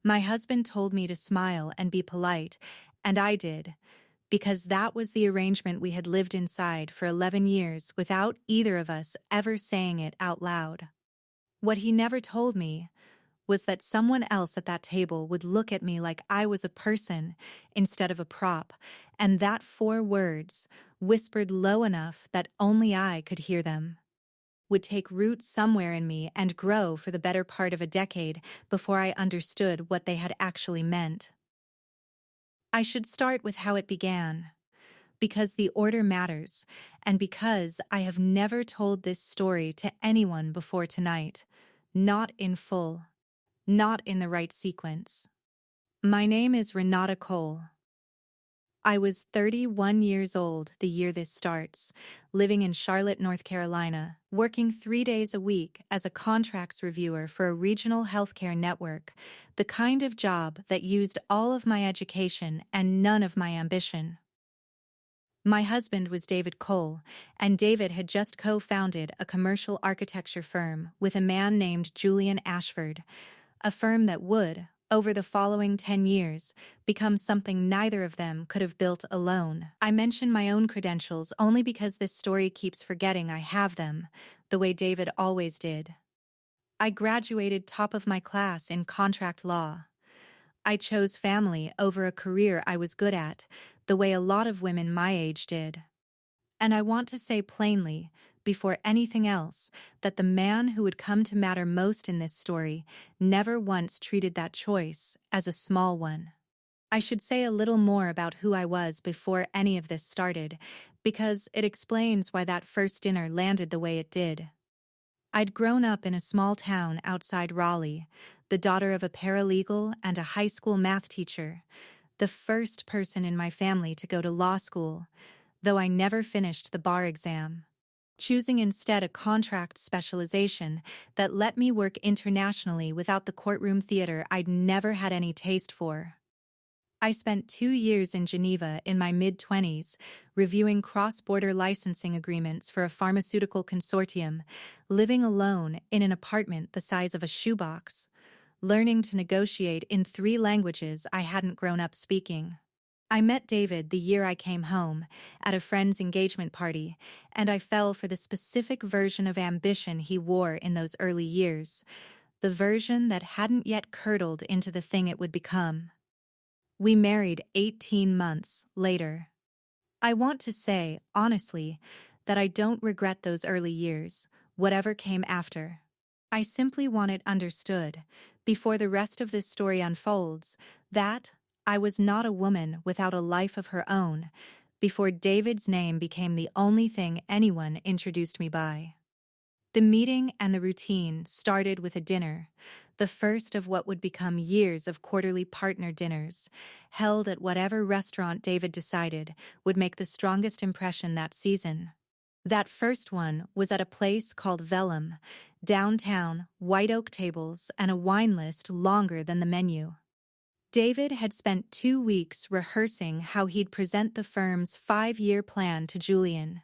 My husband told me to smile and be polite, and I did, because that was the arrangement we had lived inside for 11 years without either of us ever saying it out loud. What he never told me was that someone else at that table would look at me like I was a person instead of a prop, and that 4 words, whispered low enough that only I could hear them, would take root somewhere in me and grow for the better part of a decade before I understood what they had actually meant. I should start with how it began, because the order matters, and because I have never told this story to anyone before tonight, not in full, not in the right sequence. My name is Renata Cole. I was 31 years old the year this starts, living in Charlotte, North Carolina, working 3 days a week as a contracts reviewer for a regional healthcare network, the kind of job that used all of my education and none of my ambition. My husband was David Cole, and David had just co-founded a commercial architecture firm with a man named Julian Ashford, a firm that would, over the following 10 years, become something neither of them could have built alone. I mention my own credentials only because this story keeps forgetting I have them, the way David always did. I graduated top of my class in contract law. I chose family over a career I was good at, the way a lot of women my age did. And I want to say plainly, before anything else, that the man who would come to matter most in this story never once treated that choice as a small one. I should say a little more about who I was before any of this started, because it explains why that first dinner landed the way it did. I'd grown up in a small town outside Raleigh, the daughter of a paralegal and a high school math teacher, the first person in my family to go to law school, though I never finished the bar exam, choosing instead a contract specialization that let me work internationally without the courtroom theater I'd never had any taste for. I spent 2 years in Geneva in my mid-20s, reviewing cross-border licensing agreements for a pharmaceutical consortium, living alone in an apartment the size of a shoebox, learning to negotiate in 3 languages I hadn't grown up speaking. I met David the year I came home, at a friend's engagement party, and I fell for the specific version of ambition he wore in those early years, the version that hadn't yet curdled into the thing it would become. We married 18 months later. I want to say, honestly, that I don't regret those early years, whatever came after. I simply want it understood, before the rest of this story unfolds, that I was not a woman without a life of her own, before David's name became the only thing anyone introduced me by. The meeting and the routine started with a dinner, the first of what would become years of quarterly partner dinners, held at whatever restaurant David decided would make the strongest impression that season. That first one was at a place called Vellum, downtown, white oak tables, and a wine list longer than the menu. David had spent 2 weeks rehearsing how he'd present the firm's 5-year plan to Julian.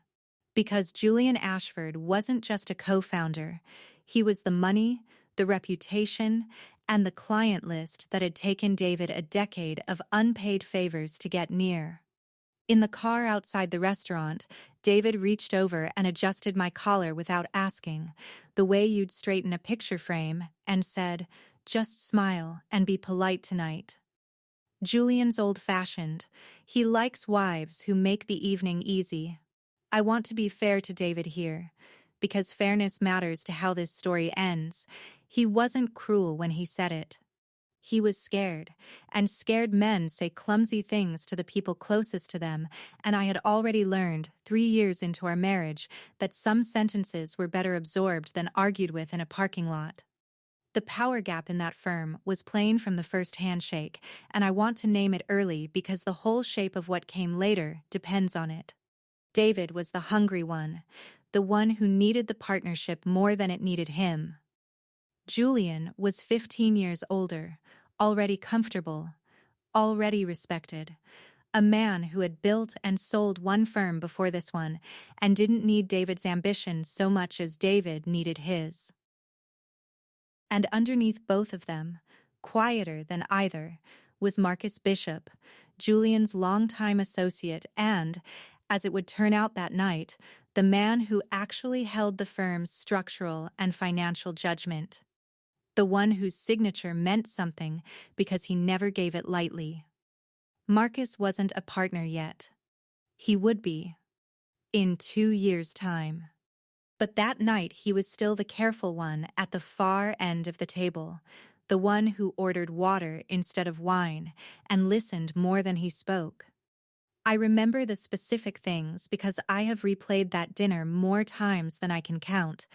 Because Julian Ashford wasn't just a co-founder, he was the money, the reputation, and the client list that had taken David a decade of unpaid favors to get near. In the car outside the restaurant, David reached over and adjusted my collar without asking, the way you'd straighten a picture frame, and said, "Just smile and be polite tonight." Julian's old-fashioned. He likes wives who make the evening easy. I want to be fair to David here, because fairness matters to how this story ends. He wasn't cruel when he said it. He was scared, and scared men say clumsy things to the people closest to them, and I had already learned, 3 years into our marriage, that some sentences were better absorbed than argued with in a parking lot. The power gap in that firm was plain from the first handshake, and I want to name it early because the whole shape of what came later depends on it. David was the hungry one, the one who needed the partnership more than it needed him. Julian was 15 years older, already comfortable, already respected, a man who had built and sold one firm before this one and didn't need David's ambition so much as David needed his. And underneath both of them, Quieter than either was Marcus Bishop, Julian's longtime associate and, as it would turn out that night, the man who actually held the firm's structural and financial judgment. The one whose signature meant something because he never gave it lightly. Marcus wasn't a partner yet. He would be. In 2 years' time. But that night he was still the careful one at the far end of the table, the one who ordered water instead of wine and listened more than he spoke. I remember the specific things because I have replayed that dinner more times than I can count,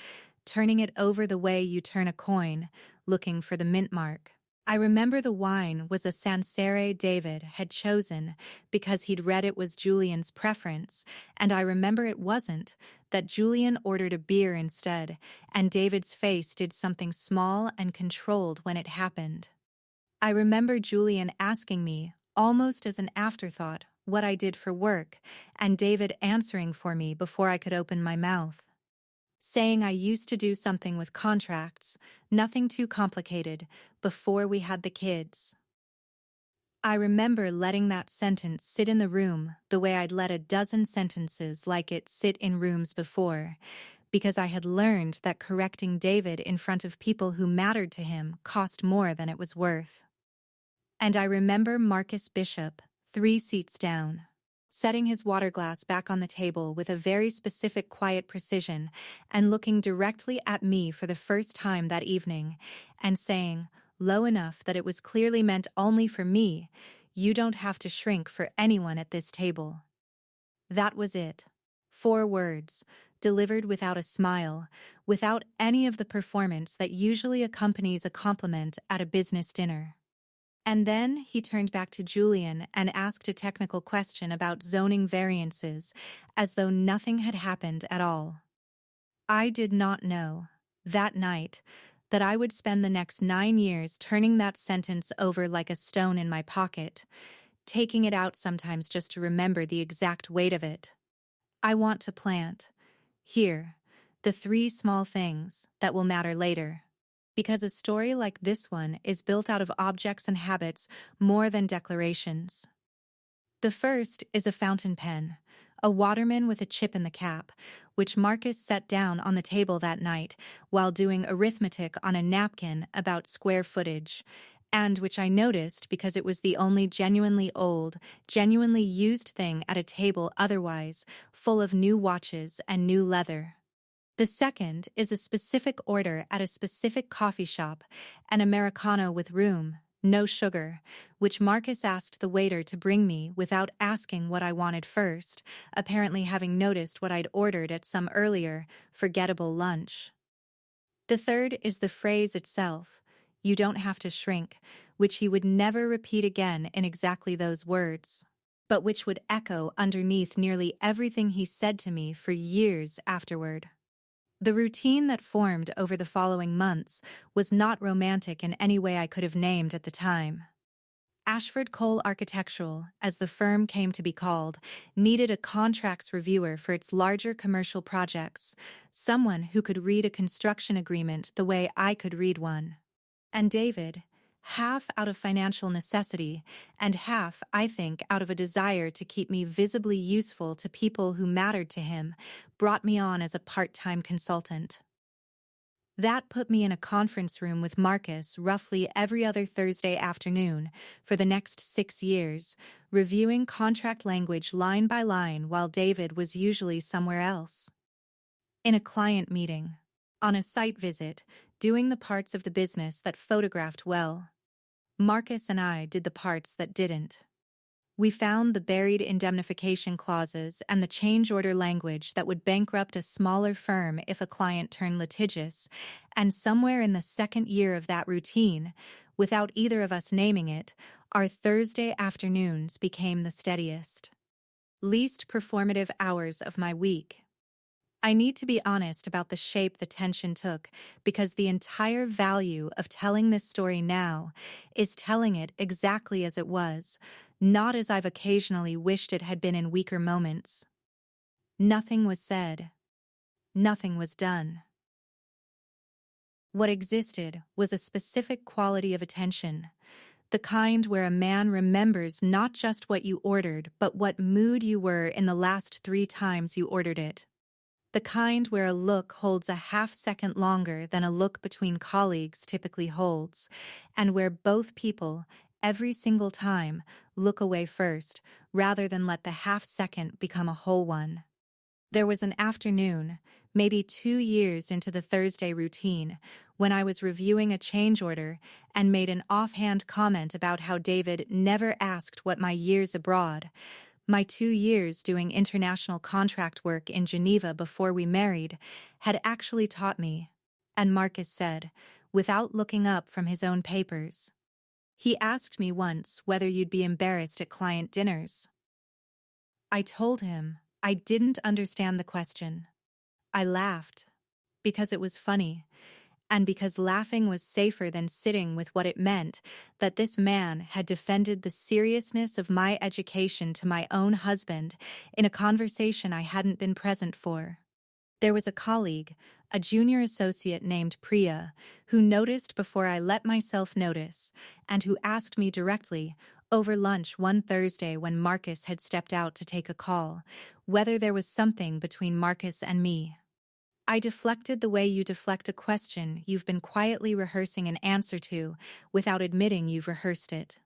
turning it over the way you turn a coin, looking for the mint mark. I remember the wine was a Sancerre David had chosen because he'd read it was Julian's preference, and I remember it wasn't, that Julian ordered a beer instead, and David's face did something small and controlled when it happened. I remember Julian asking me, almost as an afterthought, what I did for work, and David answering for me before I could open my mouth. Saying I used to do something with contracts, nothing too complicated, before we had the kids. I remember letting that sentence sit in the room the way I'd let a dozen sentences like it sit in rooms before, because I had learned that correcting David in front of people who mattered to him cost more than it was worth. And I remember Marcus Bishop, 3 seats down, setting his water glass back on the table with a very specific quiet precision and looking directly at me for the first time that evening and saying, low enough that it was clearly meant only for me, "You don't have to shrink for anyone at this table." That was it. 4 words, delivered without a smile, without any of the performance that usually accompanies a compliment at a business dinner. And then he turned back to Julian and asked a technical question about zoning variances, as though nothing had happened at all. I did not know, that night, that I would spend the next 9 years turning that sentence over like a stone in my pocket, taking it out sometimes just to remember the exact weight of it. I want to plant, here, the 3 small things that will matter later. Because a story like this one is built out of objects and habits more than declarations. The first is a fountain pen, a Waterman with a chip in the cap, which Marcus set down on the table that night while doing arithmetic on a napkin about square footage, and which I noticed because it was the only genuinely old, genuinely used thing at a table otherwise full of new watches and new leather. The second is a specific order at a specific coffee shop, an Americano with room, no sugar, which Marcus asked the waiter to bring me without asking what I wanted first, apparently having noticed what I'd ordered at some earlier, forgettable lunch. The third is the phrase itself, "You don't have to shrink," which he would never repeat again in exactly those words, but which would echo underneath nearly everything he said to me for years afterward. The routine that formed over the following months was not romantic in any way I could have named at the time. Ashford Cole Architectural, as the firm came to be called, needed a contracts reviewer for its larger commercial projects, someone who could read a construction agreement the way I could read one. And David, half out of financial necessity, and half, I think, out of a desire to keep me visibly useful to people who mattered to him, brought me on as a part-time consultant. That put me in a conference room with Marcus roughly every other Thursday afternoon for the next 6 years, reviewing contract language line by line while David was usually somewhere else. In a client meeting, on a site visit, doing the parts of the business that photographed well. Marcus and I did the parts that didn't. We found the buried indemnification clauses and the change order language that would bankrupt a smaller firm if a client turned litigious, and somewhere in the second year of that routine, without either of us naming it, our Thursday afternoons became the steadiest, least performative hours of my week. I need to be honest about the shape the tension took because the entire value of telling this story now is telling it exactly as it was, not as I've occasionally wished it had been in weaker moments. Nothing was said. Nothing was done. What existed was a specific quality of attention, the kind where a man remembers not just what you ordered, but what mood you were in the last 3 times you ordered it. The kind where a look holds a half-second longer than a look between colleagues typically holds, and where both people, every single time, look away first, rather than let the half-second become a whole one. There was an afternoon, maybe 2 years into the Thursday routine, when I was reviewing a change order and made an offhand comment about how David never asked what my years abroad, my 2 years doing international contract work in Geneva before we married, had actually taught me, and Marcus said, without looking up from his own papers. He asked me once whether you'd be embarrassed at client dinners. I told him I didn't understand the question. I laughed, because it was funny, and because laughing was safer than sitting with what it meant that this man had defended the seriousness of my education to my own husband in a conversation I hadn't been present for. There was a colleague, a junior associate named Priya, who noticed before I let myself notice, and who asked me directly, over lunch one Thursday when Marcus had stepped out to take a call, whether there was something between Marcus and me. I deflected the way you deflect a question you've been quietly rehearsing an answer to without admitting you've rehearsed it.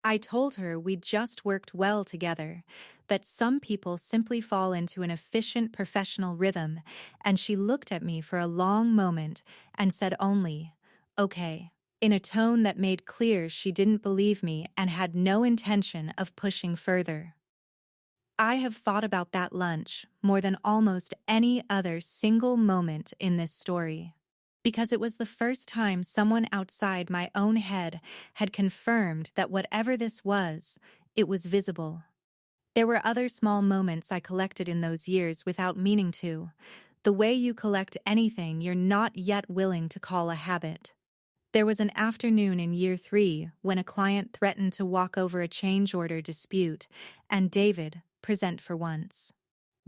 I told her we'd just worked well together, that some people simply fall into an efficient professional rhythm, and she looked at me for a long moment and said only, "Okay," in a tone that made clear she didn't believe me and had no intention of pushing further. I have thought about that lunch more than almost any other single moment in this story, because it was the first time someone outside my own head had confirmed that whatever this was, it was visible. There were other small moments I collected in those years without meaning to, the way you collect anything you're not yet willing to call a habit. There was an afternoon in year 3 when a client threatened to walk over a change order dispute, and David, present for once,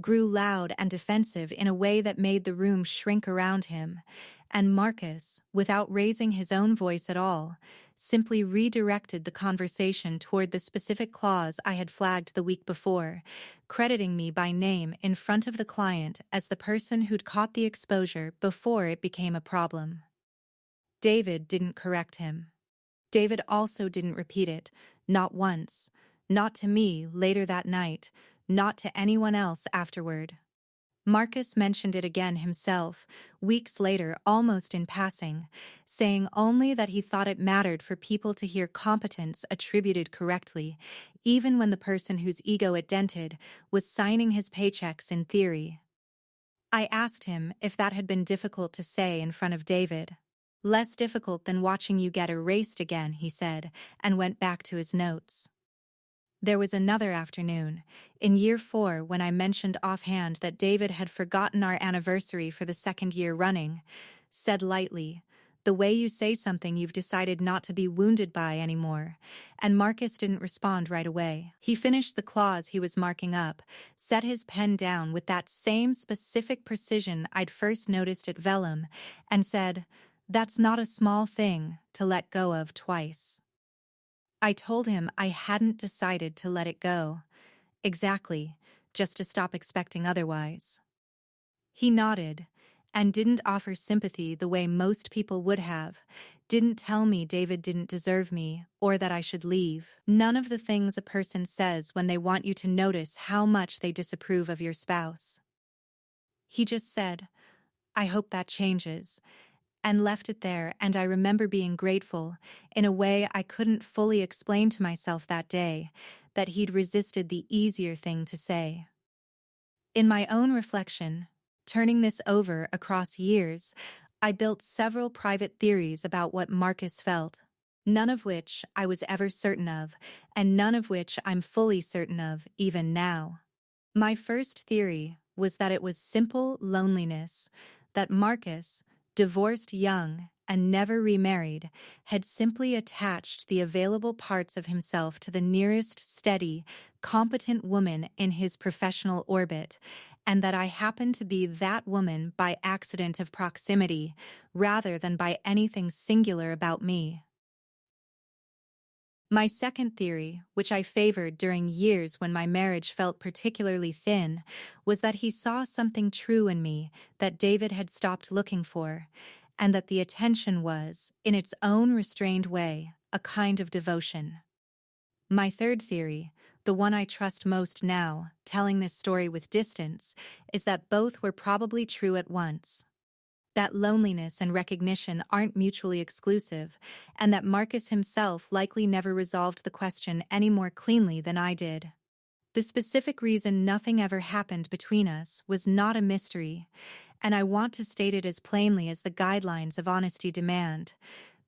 grew loud and defensive in a way that made the room shrink around him, and Marcus, without raising his own voice at all, simply redirected the conversation toward the specific clause I had flagged the week before, crediting me by name in front of the client as the person who'd caught the exposure before it became a problem. David didn't correct him. David also didn't repeat it, not once, not to me later that night, not to anyone else afterward. Marcus mentioned it again himself, weeks later almost in passing, saying only that he thought it mattered for people to hear competence attributed correctly, even when the person whose ego it dented was signing his paychecks in theory. I asked him if that had been difficult to say in front of David. "Less difficult than watching you get erased again," he said, and went back to his notes. There was another afternoon, in year 4, when I mentioned offhand that David had forgotten our anniversary for the 2nd year running, said lightly, "The way you say something you've decided not to be wounded by anymore," and Marcus didn't respond right away. He finished the clause he was marking up, set his pen down with that same specific precision I'd first noticed at Vellum, and said, "That's not a small thing to let go of twice." I told him I hadn't decided to let it go. Exactly, just to stop expecting otherwise. He nodded, and didn't offer sympathy the way most people would have, didn't tell me David didn't deserve me, or that I should leave. None of the things a person says when they want you to notice how much they disapprove of your spouse. He just said, "I hope that changes," and left it there, and I remember being grateful, in a way I couldn't fully explain to myself that day, that he'd resisted the easier thing to say. In my own reflection, turning this over across years, I built several private theories about what Marcus felt, none of which I was ever certain of, and none of which I'm fully certain of even now. My first theory was that it was simple loneliness, that Marcus, divorced young and never remarried, had simply attached the available parts of himself to the nearest steady, competent woman in his professional orbit, and that I happened to be that woman by accident of proximity, rather than by anything singular about me. My second theory, which I favored during years when my marriage felt particularly thin, was that he saw something true in me that David had stopped looking for, and that the attention was, in its own restrained way, a kind of devotion. My third theory, the one I trust most now, telling this story with distance, is that both were probably true at once. That loneliness and recognition aren't mutually exclusive, and that Marcus himself likely never resolved the question any more cleanly than I did. The specific reason nothing ever happened between us was not a mystery, and I want to state it as plainly as the guidelines of honesty demand,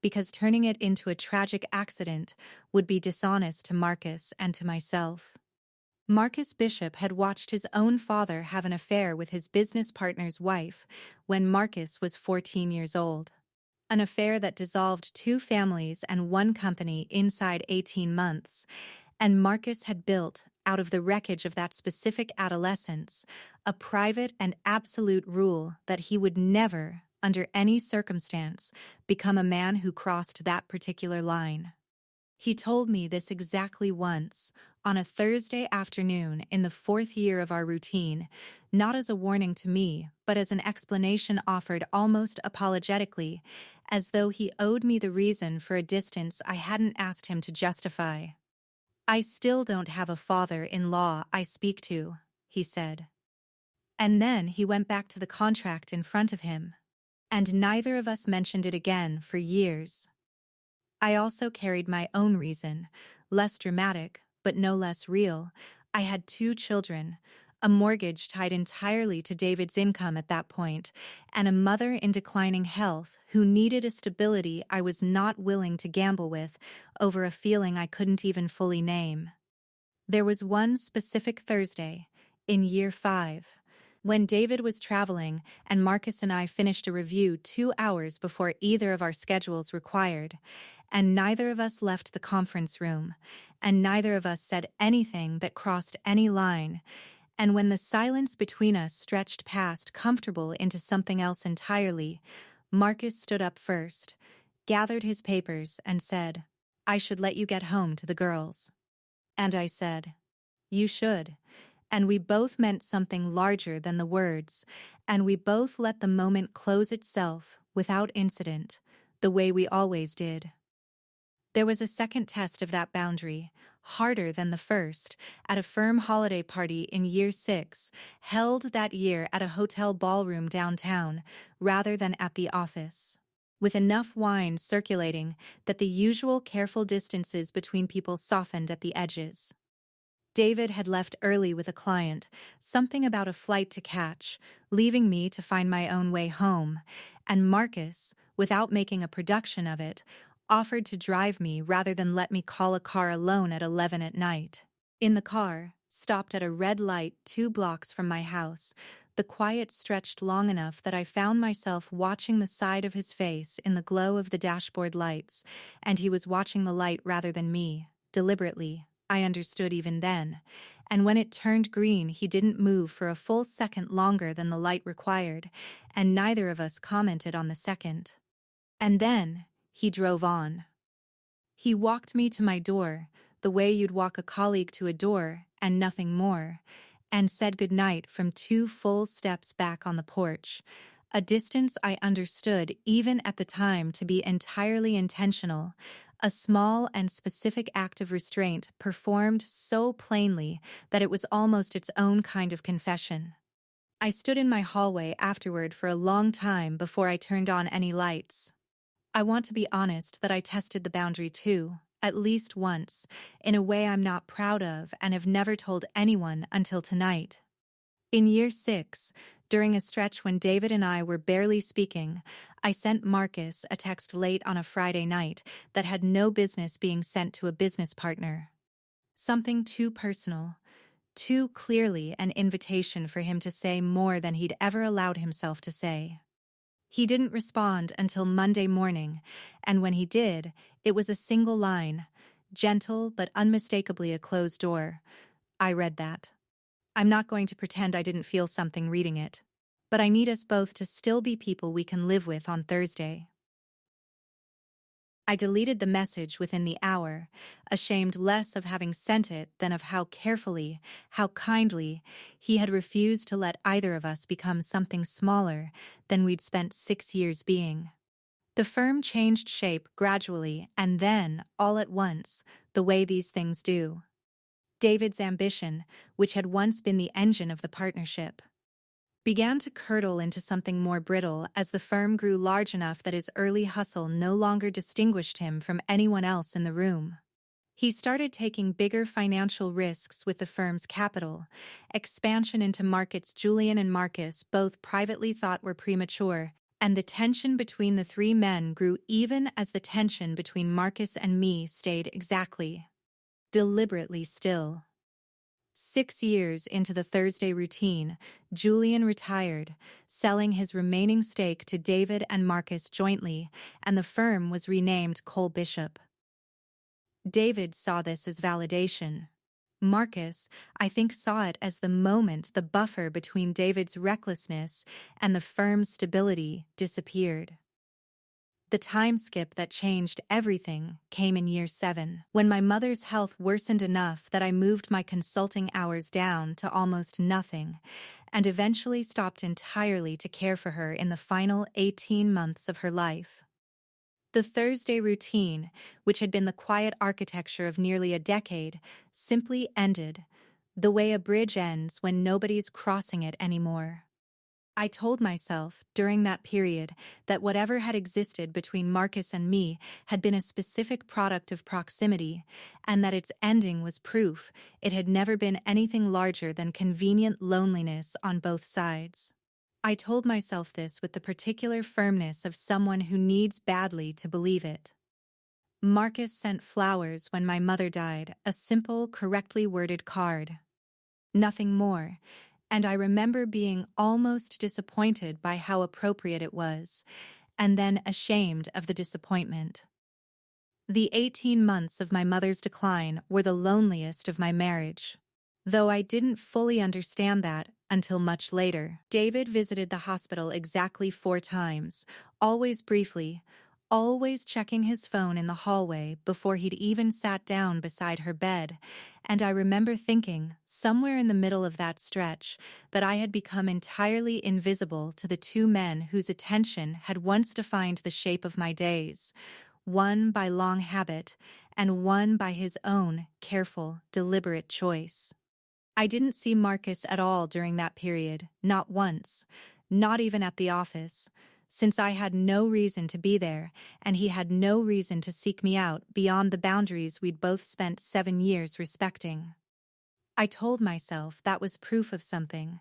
because turning it into a tragic accident would be dishonest to Marcus and to myself. Marcus Bishop had watched his own father have an affair with his business partner's wife when Marcus was 14 years old. An affair that dissolved two families and one company inside 18 months, and Marcus had built, out of the wreckage of that specific adolescence, a private and absolute rule that he would never, under any circumstance, become a man who crossed that particular line. He told me this exactly once, on a Thursday afternoon in the fourth year of our routine, not as a warning to me, but as an explanation offered almost apologetically, as though he owed me the reason for a distance I hadn't asked him to justify. "I still don't have a father-in-law I speak to," he said. And then he went back to the contract in front of him. And neither of us mentioned it again for years. I also carried my own reason, less dramatic, but no less real. I had two children, a mortgage tied entirely to David's income at that point, and a mother in declining health who needed a stability I was not willing to gamble with over a feeling I couldn't even fully name. There was one specific Thursday, in year 5, when David was traveling and Marcus and I finished a review 2 hours before either of our schedules required, and neither of us left the conference room, and neither of us said anything that crossed any line, and when the silence between us stretched past comfortable into something else entirely, Marcus stood up first, gathered his papers, and said, "I should let you get home to the girls." And I said, "You should." And we both meant something larger than the words, and we both let the moment close itself without incident, the way we always did. There was a second test of that boundary, harder than the first, at a firm holiday party in year 6, held that year at a hotel ballroom downtown, rather than at the office, with enough wine circulating that the usual careful distances between people softened at the edges. David had left early with a client, something about a flight to catch, leaving me to find my own way home, and Marcus, without making a production of it, offered to drive me rather than let me call a car alone at 11 at night. In the car, stopped at a red light 2 blocks from my house, the quiet stretched long enough that I found myself watching the side of his face in the glow of the dashboard lights, and he was watching the light rather than me, deliberately. I understood even then, and when it turned green he didn't move for a full second longer than the light required, and neither of us commented on the second. And then he drove on. He walked me to my door, the way you'd walk a colleague to a door, and nothing more, and said goodnight from 2 full steps back on the porch, a distance I understood even at the time to be entirely intentional, a small and specific act of restraint performed so plainly that it was almost its own kind of confession. I stood in my hallway afterward for a long time before I turned on any lights. I want to be honest that I tested the boundary too, at least once, in a way I'm not proud of and have never told anyone until tonight. In year 6, during a stretch when David and I were barely speaking, I sent Marcus a text late on a Friday night that had no business being sent to a business partner. Something too personal, too clearly an invitation for him to say more than he'd ever allowed himself to say. He didn't respond until Monday morning, and when he did, it was a single line, gentle but unmistakably a closed door. I read that. I'm not going to pretend I didn't feel something reading it. But I need us both to still be people we can live with on Thursday. I deleted the message within the hour, ashamed less of having sent it than of how carefully, how kindly, he had refused to let either of us become something smaller than we'd spent 6 years being. The firm changed shape gradually and then, all at once, the way these things do. David's ambition, which had once been the engine of the partnership, began to curdle into something more brittle as the firm grew large enough that his early hustle no longer distinguished him from anyone else in the room. He started taking bigger financial risks with the firm's capital, expansion into markets Julian and Marcus both privately thought were premature, and the tension between the three men grew even as the tension between Marcus and me stayed exactly, deliberately still. 6 years into the Thursday routine, Julian retired, selling his remaining stake to David and Marcus jointly, and the firm was renamed Cole Bishop. David saw this as validation. Marcus, I think, saw it as the moment the buffer between David's recklessness and the firm's stability disappeared. The time skip that changed everything came in year 7, when my mother's health worsened enough that I moved my consulting hours down to almost nothing, and eventually stopped entirely to care for her in the final 18 months of her life. The Thursday routine, which had been the quiet architecture of nearly a decade, simply ended, the way a bridge ends when nobody's crossing it anymore. I told myself, during that period, that whatever had existed between Marcus and me had been a specific product of proximity, and that its ending was proof it had never been anything larger than convenient loneliness on both sides. I told myself this with the particular firmness of someone who needs badly to believe it. Marcus sent flowers when my mother died, a simple, correctly worded card. Nothing more. And I remember being almost disappointed by how appropriate it was, and then ashamed of the disappointment. The 18 months of my mother's decline were the loneliest of my marriage, though I didn't fully understand that until much later. David visited the hospital exactly 4 times, always briefly, always checking his phone in the hallway before he'd even sat down beside her bed, and I remember thinking, somewhere in the middle of that stretch, that I had become entirely invisible to the 2 men whose attention had once defined the shape of my days, one by long habit and one by his own careful, deliberate choice. I didn't see Marcus at all during that period, not once, not even at the office, since I had no reason to be there, and he had no reason to seek me out beyond the boundaries we'd both spent 7 years respecting. I told myself that was proof of something,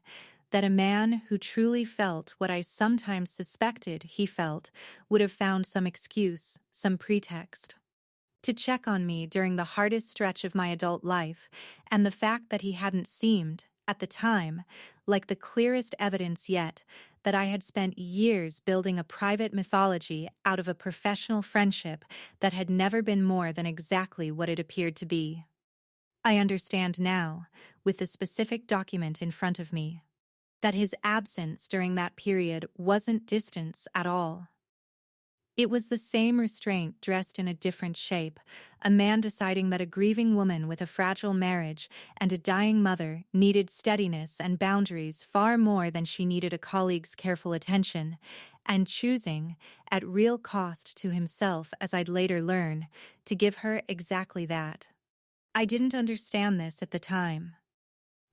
that a man who truly felt what I sometimes suspected he felt would have found some excuse, some pretext to check on me during the hardest stretch of my adult life, and the fact that he hadn't seemed, at the time, like the clearest evidence yet that I had spent years building a private mythology out of a professional friendship that had never been more than exactly what it appeared to be. I understand now, with the specific document in front of me, that his absence during that period wasn't distance at all. It was the same restraint dressed in a different shape, a man deciding that a grieving woman with a fragile marriage and a dying mother needed steadiness and boundaries far more than she needed a colleague's careful attention, and choosing, at real cost to himself as I'd later learn, to give her exactly that. I didn't understand this at the time.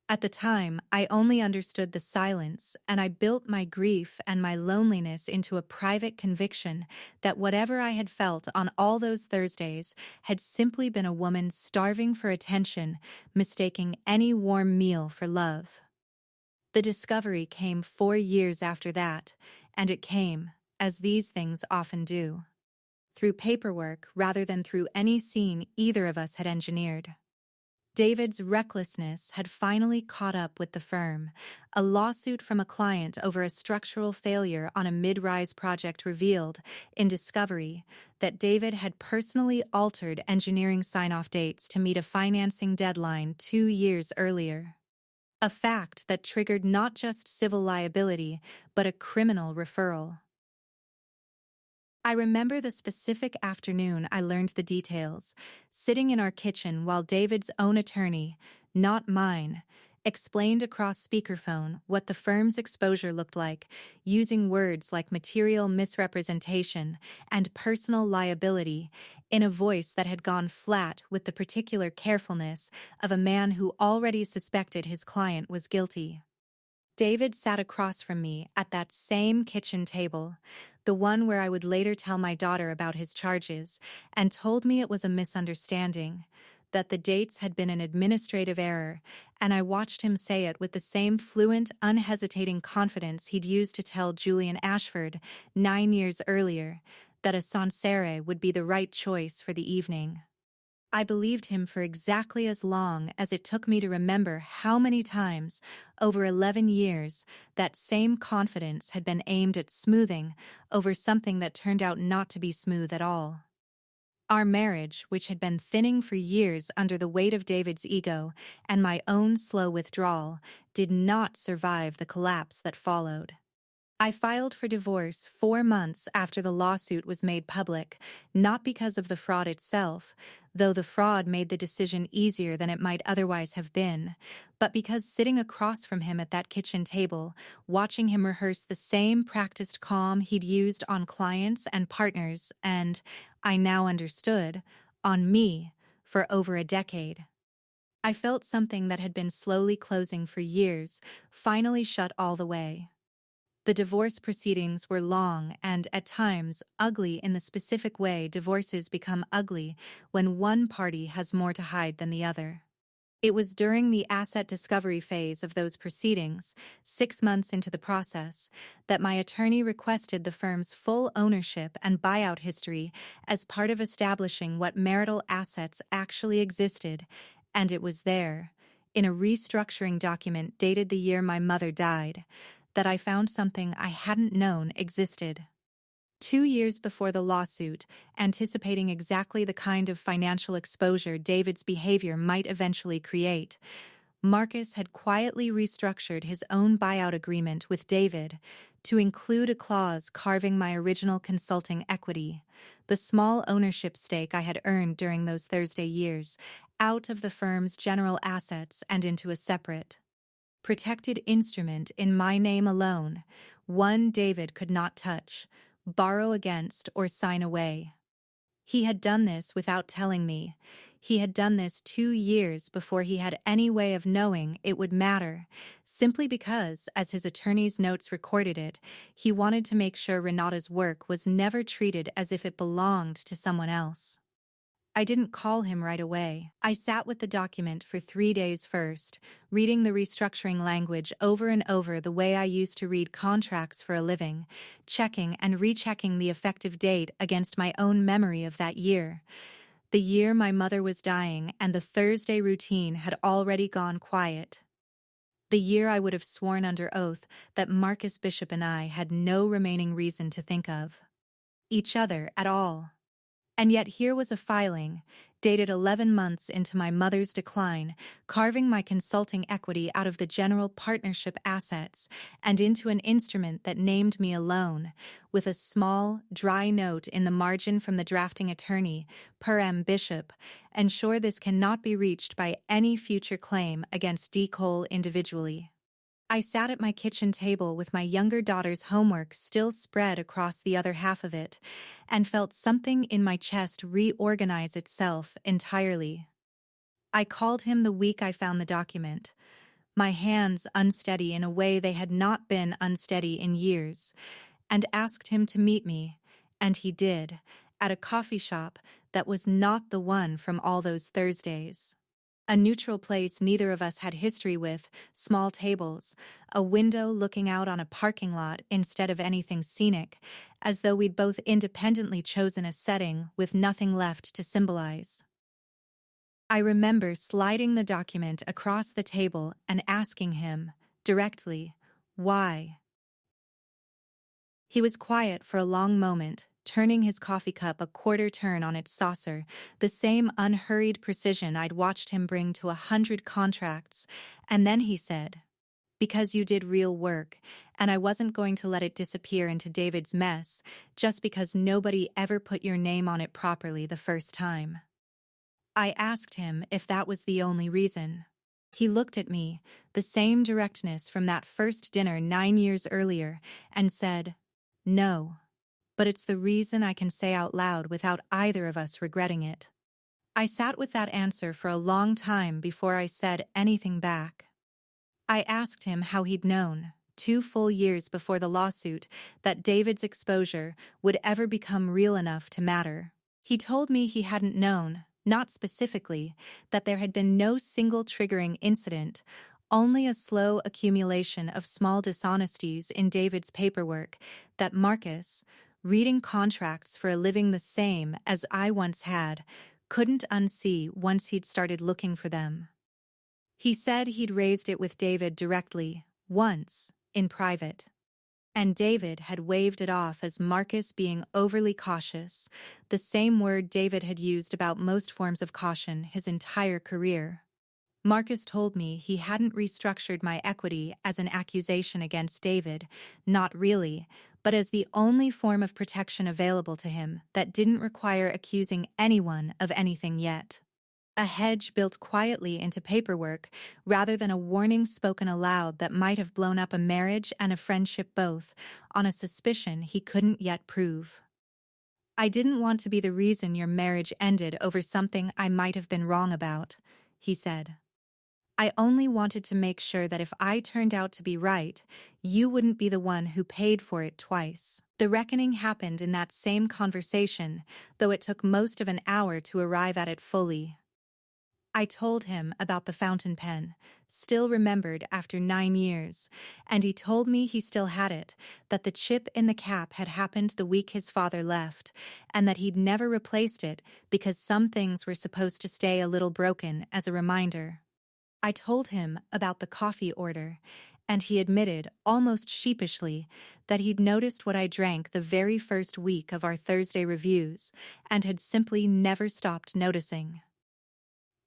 At the time, I only understood the silence, and I built my grief and my loneliness into a private conviction that whatever I had felt on all those Thursdays had simply been a woman starving for attention, mistaking any warm meal for love. The discovery came 4 years after that, and it came, as these things often do, through paperwork rather than through any scene either of us had engineered. David's recklessness had finally caught up with the firm. A lawsuit from a client over a structural failure on a mid-rise project revealed, in discovery, that David had personally altered engineering sign-off dates to meet a financing deadline 2 years earlier. a fact that triggered not just civil liability, but a criminal referral. I remember the specific afternoon I learned the details, sitting in our kitchen while David's own attorney, not mine, explained across speakerphone what the firm's exposure looked like, using words like material misrepresentation and personal liability in a voice that had gone flat with the particular carefulness of a man who already suspected his client was guilty. David sat across from me at that same kitchen table, the one where I would later tell my daughter about his charges, and told me it was a misunderstanding, that the dates had been an administrative error, and I watched him say it with the same fluent, unhesitating confidence he'd used to tell Julian Ashford 9 years earlier that a Sancerre would be the right choice for the evening. I believed him for exactly as long as it took me to remember how many times, over 11 years, that same confidence had been aimed at smoothing over something that turned out not to be smooth at all. Our marriage, which had been thinning for years under the weight of David's ego and my own slow withdrawal, did not survive the collapse that followed. I filed for divorce 4 months after the lawsuit was made public, not because of the fraud itself, though the fraud made the decision easier than it might otherwise have been, but because sitting across from him at that kitchen table, watching him rehearse the same practiced calm he'd used on clients and partners and, I now understood, on me, for over a decade. I felt something that had been slowly closing for years, finally shut all the way. The divorce proceedings were long and, at times, ugly in the specific way divorces become ugly when one party has more to hide than the other. It was during the asset discovery phase of those proceedings, 6 months into the process, that my attorney requested the firm's full ownership and buyout history as part of establishing what marital assets actually existed, and it was there, in a restructuring document dated the year my mother died, that I found something I hadn't known existed. 2 years before the lawsuit, anticipating exactly the kind of financial exposure David's behavior might eventually create, Marcus had quietly restructured his own buyout agreement with David to include a clause carving my original consulting equity, the small ownership stake I had earned during those Thursday years, out of the firm's general assets and into a separate, protected instrument in my name alone, one David could not touch, borrow against, or sign away. He had done this without telling me. He had done this 2 years before he had any way of knowing it would matter, simply because, as his attorney's notes recorded it, he wanted to make sure Renata's work was never treated as if it belonged to someone else. I didn't call him right away. I sat with the document for 3 days first, reading the restructuring language over and over the way I used to read contracts for a living, checking and rechecking the effective date against my own memory of that year. The year my mother was dying and the Thursday routine had already gone quiet. The year I would have sworn under oath that Marcus Bishop and I had no remaining reason to think of each other at all. And yet here was a filing, dated 11 months into my mother's decline, carving my consulting equity out of the general partnership assets and into an instrument that named me alone, with a small, dry note in the margin from the drafting attorney, per M. Bishop, ensure this cannot be reached by any future claim against D. Cole individually. I sat at my kitchen table with my younger daughter's homework still spread across the other half of it, and felt something in my chest reorganize itself entirely. I called him the week I found the document, my hands unsteady in a way they had not been unsteady in years, and asked him to meet me, and he did, at a coffee shop that was not the one from all those Thursdays. A neutral place neither of us had history with, small tables, a window looking out on a parking lot instead of anything scenic, as though we'd both independently chosen a setting with nothing left to symbolize. I remember sliding the document across the table and asking him, directly, why. He was quiet for a long moment, turning his coffee cup a quarter turn on its saucer, the same unhurried precision I'd watched him bring to 100 contracts, and then he said, "Because you did real work, and I wasn't going to let it disappear into David's mess just because nobody ever put your name on it properly the first time." I asked him if that was the only reason. He looked at me, the same directness from that first dinner 9 years earlier, and said, "No, but it's the reason I can say out loud without either of us regretting it." I sat with that answer for a long time before I said anything back. I asked him how he'd known, 2 full years before the lawsuit, that David's exposure would ever become real enough to matter. He told me he hadn't known, not specifically, that there had been no single triggering incident, only a slow accumulation of small dishonesties in David's paperwork that Marcus, reading contracts for a living the same as I once had, couldn't unsee once he'd started looking for them. He said he'd raised it with David directly, once, in private. And David had waved it off as Marcus being overly cautious, the same word David had used about most forms of caution his entire career. Marcus told me he hadn't restructured my equity as an accusation against David, not really, but as the only form of protection available to him that didn't require accusing anyone of anything yet. A hedge built quietly into paperwork rather than a warning spoken aloud that might have blown up a marriage and a friendship both, on a suspicion he couldn't yet prove. "I didn't want to be the reason your marriage ended over something I might have been wrong about," he said. "I only wanted to make sure that if I turned out to be right, you wouldn't be the one who paid for it twice." The reckoning happened in that same conversation, though it took most of an hour to arrive at it fully. I told him about the fountain pen, still remembered after 9 years, and he told me he still had it, that the chip in the cap had happened the week his father left, and that he'd never replaced it because some things were supposed to stay a little broken as a reminder. I told him about the coffee order, and he admitted, almost sheepishly, that he'd noticed what I drank the very first week of our Thursday reviews, and had simply never stopped noticing.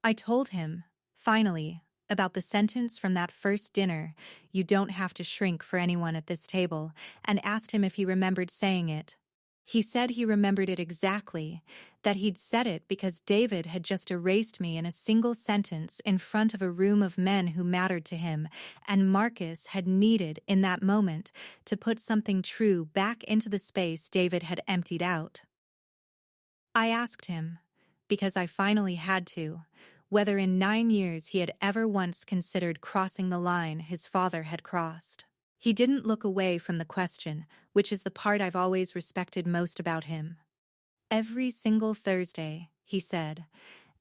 I told him, finally, about the sentence from that first dinner, "You don't have to shrink for anyone at this table," and asked him if he remembered saying it. He said he remembered it exactly, that he'd said it because David had just erased me in a single sentence in front of a room of men who mattered to him, and Marcus had needed, in that moment, to put something true back into the space David had emptied out. I asked him, because I finally had to, whether in 9 years he had ever once considered crossing the line his father had crossed. He didn't look away from the question, which is the part I've always respected most about him. "Every single Thursday," he said,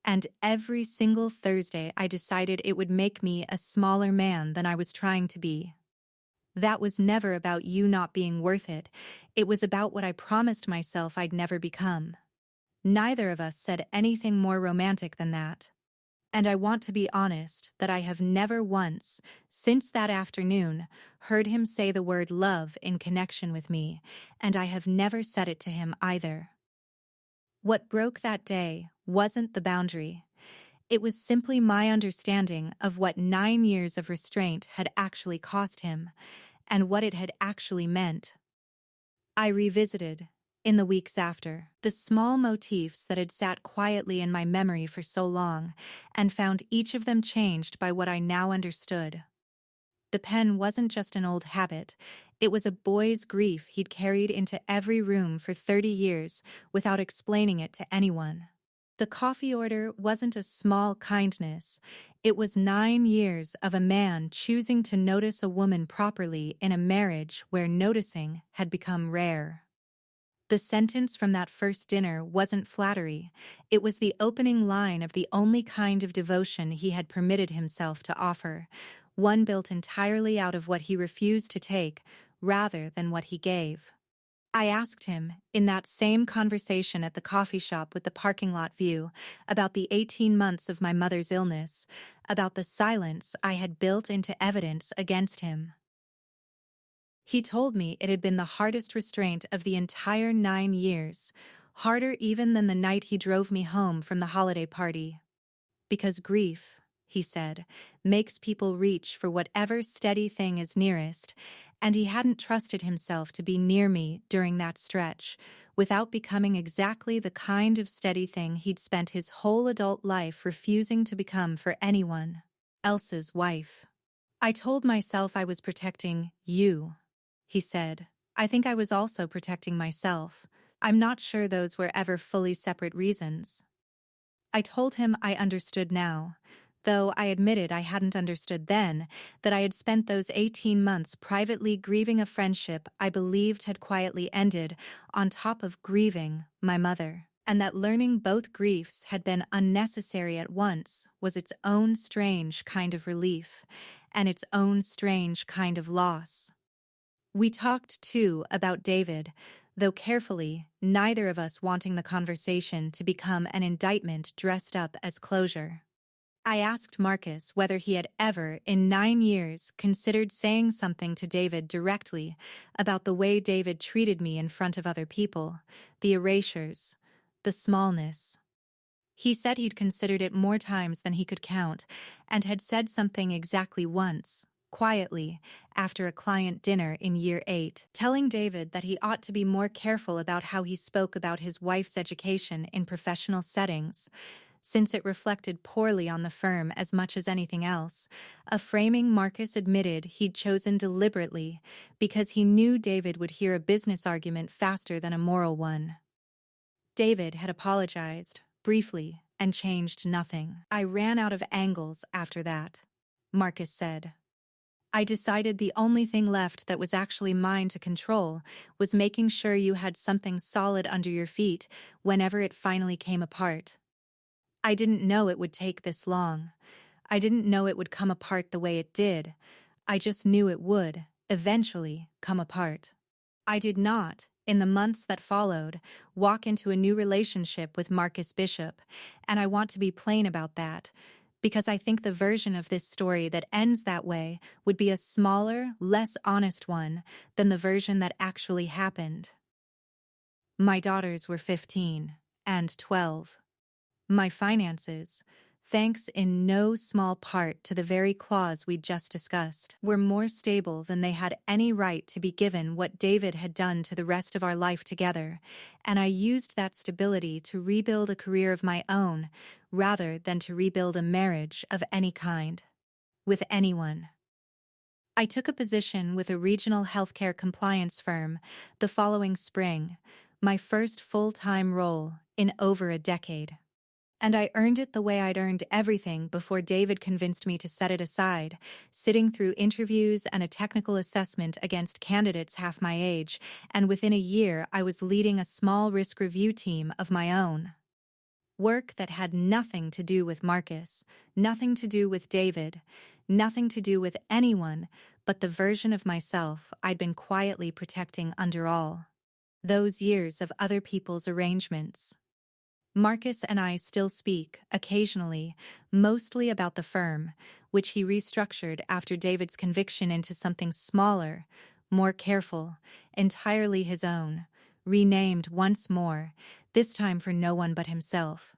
"and every single Thursday I decided it would make me a smaller man than I was trying to be. That was never about you not being worth it, it was about what I promised myself I'd never become." Neither of us said anything more romantic than that. And I want to be honest that I have never once, since that afternoon, heard him say the word love in connection with me, and I have never said it to him either. What broke that day wasn't the boundary. It was simply my understanding of what 9 years of restraint had actually cost him, and what it had actually meant. I revisited, in the weeks after, the small motifs that had sat quietly in my memory for so long, and found each of them changed by what I now understood. The pen wasn't just an old habit, it was a boy's grief he'd carried into every room for 30 years without explaining it to anyone. The coffee order wasn't a small kindness, it was 9 years of a man choosing to notice a woman properly in a marriage where noticing had become rare. The sentence from that first dinner wasn't flattery, it was the opening line of the only kind of devotion he had permitted himself to offer, one built entirely out of what he refused to take rather than what he gave. I asked him, in that same conversation at the coffee shop with the parking lot view, about the 18 months of my mother's illness, about the silence I had built into evidence against him. He told me it had been the hardest restraint of the entire 9 years, harder even than the night he drove me home from the holiday party. Because grief, he said, makes people reach for whatever steady thing is nearest, and he hadn't trusted himself to be near me during that stretch, without becoming exactly the kind of steady thing he'd spent his whole adult life refusing to become for anyone. Elsa's wife. I told myself I was protecting you, he said. I think I was also protecting myself. I'm not sure those were ever fully separate reasons. I told him I understood now, though I admitted I hadn't understood then, that I had spent those 18 months privately grieving a friendship I believed had quietly ended, on top of grieving my mother, and that learning both griefs had been unnecessary at once was its own strange kind of relief, and its own strange kind of loss. We talked, too, about David, though carefully, neither of us wanting the conversation to become an indictment dressed up as closure. I asked Marcus whether he had ever, in 9 years, considered saying something to David directly about the way David treated me in front of other people, the erasures, the smallness. He said he'd considered it more times than he could count, and had said something exactly once, quietly, after a client dinner in year 8, telling David that he ought to be more careful about how he spoke about his wife's education in professional settings, since it reflected poorly on the firm as much as anything else, a framing Marcus admitted he'd chosen deliberately because he knew David would hear a business argument faster than a moral one. David had apologized, briefly, and changed nothing. I ran out of angles after that, Marcus said. I decided the only thing left that was actually mine to control was making sure you had something solid under your feet whenever it finally came apart. I didn't know it would take this long. I didn't know it would come apart the way it did. I just knew it would, eventually, come apart. I did not, in the months that followed, walk into a new relationship with Marcus Bishop, and I want to be plain about that, because I think the version of this story that ends that way would be a smaller, less honest one than the version that actually happened. My daughters were 15 and 12. My finances, thanks in no small part to the very clause we'd just discussed, were more stable than they had any right to be given what David had done to the rest of our life together, and I used that stability to rebuild a career of my own rather than to rebuild a marriage of any kind, with anyone. I took a position with a regional healthcare compliance firm the following spring, my first full-time role in over a decade. And I earned it the way I'd earned everything before David convinced me to set it aside, sitting through interviews and a technical assessment against candidates half my age, and within a year I was leading a small risk review team of my own. Work that had nothing to do with Marcus, nothing to do with David, nothing to do with anyone but the version of myself I'd been quietly protecting under all those years of other people's arrangements. Marcus and I still speak, occasionally, mostly about the firm, which he restructured after David's conviction into something smaller, more careful, entirely his own, renamed once more, this time for no one but himself.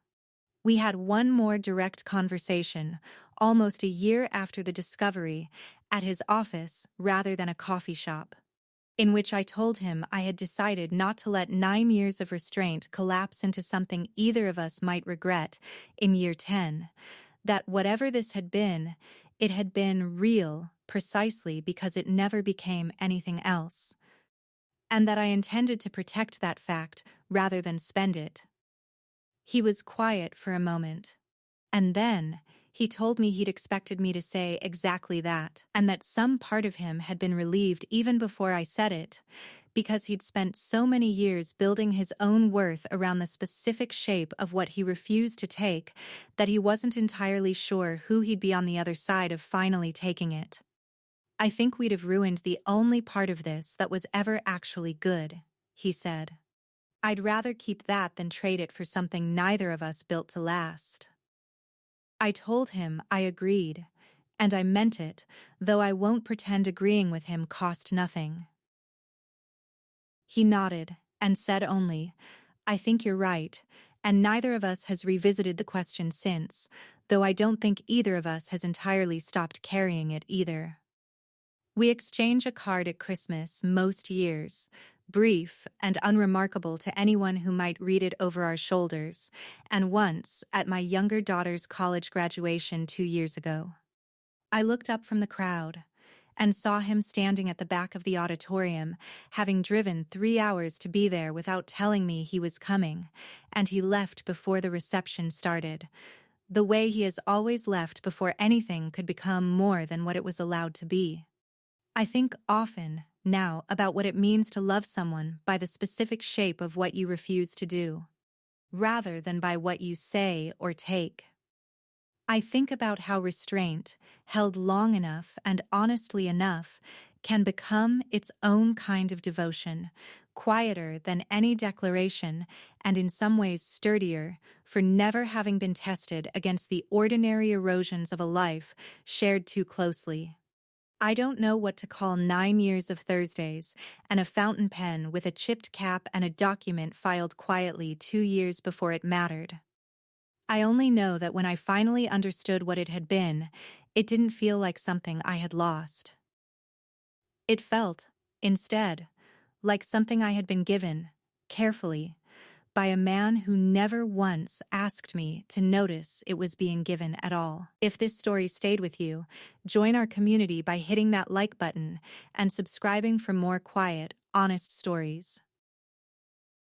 We had one more direct conversation, almost a year after the discovery, at his office rather than a coffee shop, in which I told him I had decided not to let 9 years of restraint collapse into something either of us might regret in year 10, that whatever this had been, it had been real precisely because it never became anything else, and that I intended to protect that fact rather than spend it. He was quiet for a moment, and then he told me he'd expected me to say exactly that, and that some part of him had been relieved even before I said it, because he'd spent so many years building his own worth around the specific shape of what he refused to take that he wasn't entirely sure who he'd be on the other side of finally taking it. I think we'd have ruined the only part of this that was ever actually good, he said. I'd rather keep that than trade it for something neither of us built to last. I told him I agreed, and I meant it, though I won't pretend agreeing with him cost nothing. He nodded and said only, "I think you're right," and neither of us has revisited the question since, though I don't think either of us has entirely stopped carrying it either. We exchange a card at Christmas most years, brief and unremarkable to anyone who might read it over our shoulders, and once at my younger daughter's college graduation 2 years ago. I looked up from the crowd and saw him standing at the back of the auditorium, having driven 3 hours to be there without telling me he was coming, and he left before the reception started, the way he has always left before anything could become more than what it was allowed to be. I think often now about what it means to love someone by the specific shape of what you refuse to do, rather than by what you say or take. I think about how restraint, held long enough and honestly enough, can become its own kind of devotion, quieter than any declaration and in some ways sturdier for never having been tested against the ordinary erosions of a life shared too closely. I don't know what to call 9 years of Thursdays and a fountain pen with a chipped cap and a document filed quietly 2 years before it mattered. I only know that when I finally understood what it had been, it didn't feel like something I had lost. It felt, instead, like something I had been given, carefully, by a man who never once asked me to notice it was being given at all. If this story stayed with you, join our community by hitting that like button and subscribing for more quiet, honest stories.